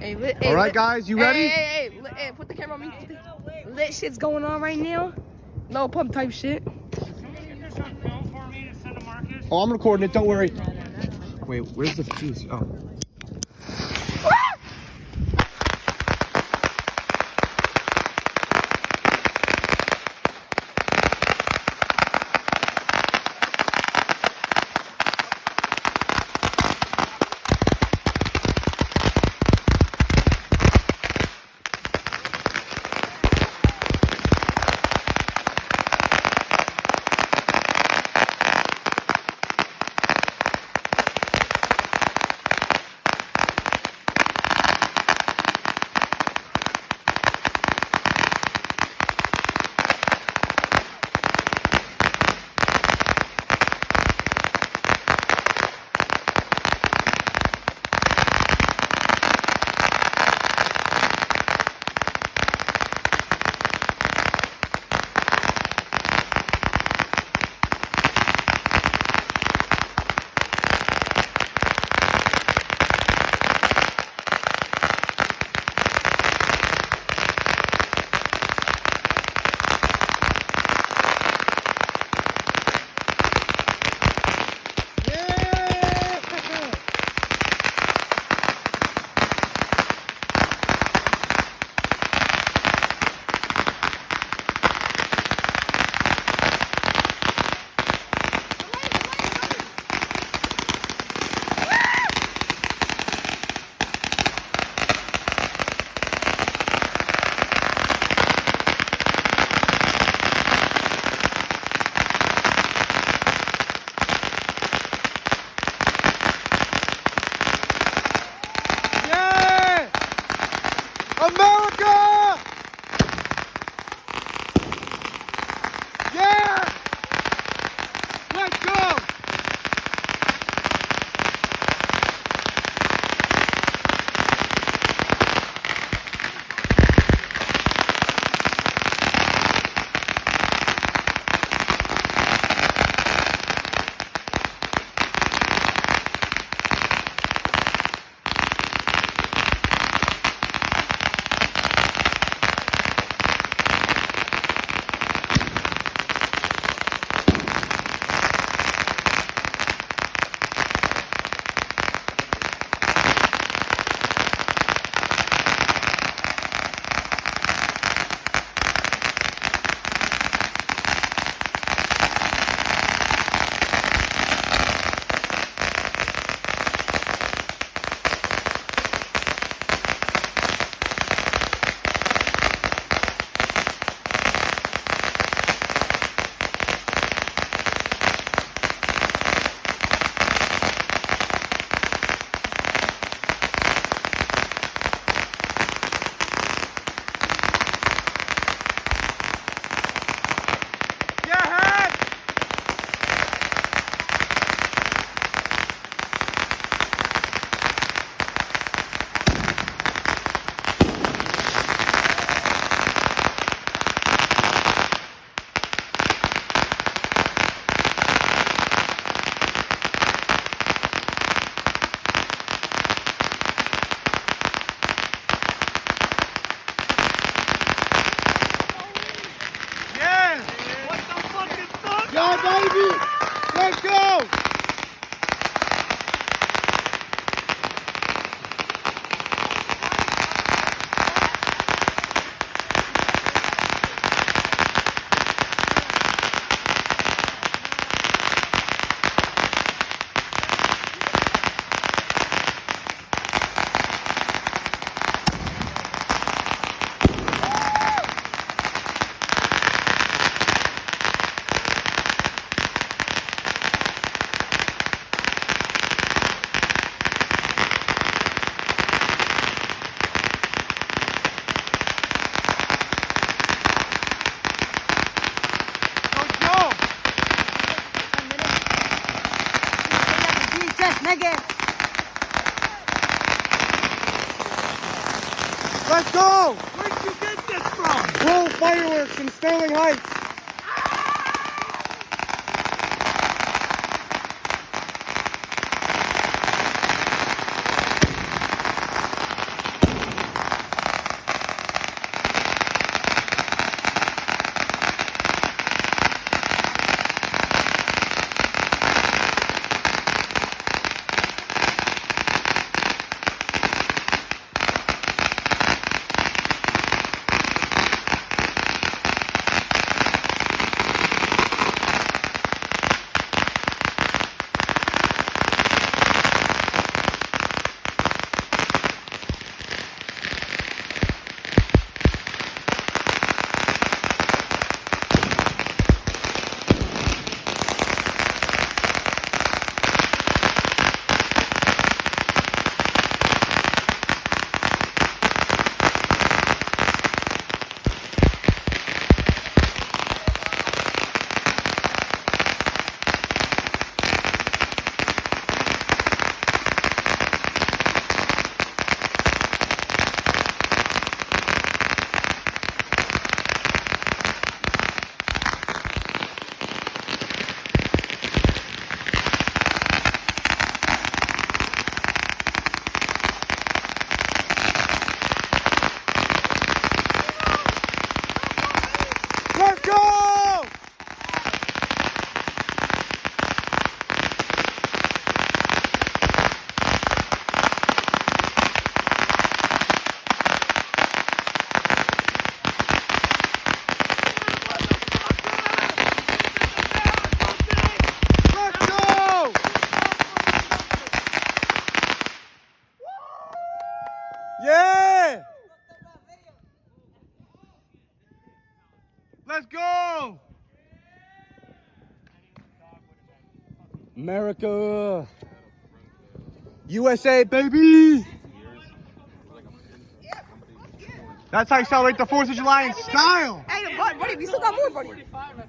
All right, guys, you ready? Hey, put the camera on me. Lit shit's going on right now. No pump type shit. Oh, I'm recording it. Don't worry. Wait, where's the fuse? Oh. America! Yeah! Let's go! Yeah, baby! Let's go! Let's go! Where'd you get this from? World Fireworks in Sterling Heights. Yeah! Let's go! America! USA, baby! That's how you celebrate the 4th of July in style! Hey, buddy, we still got more, buddy.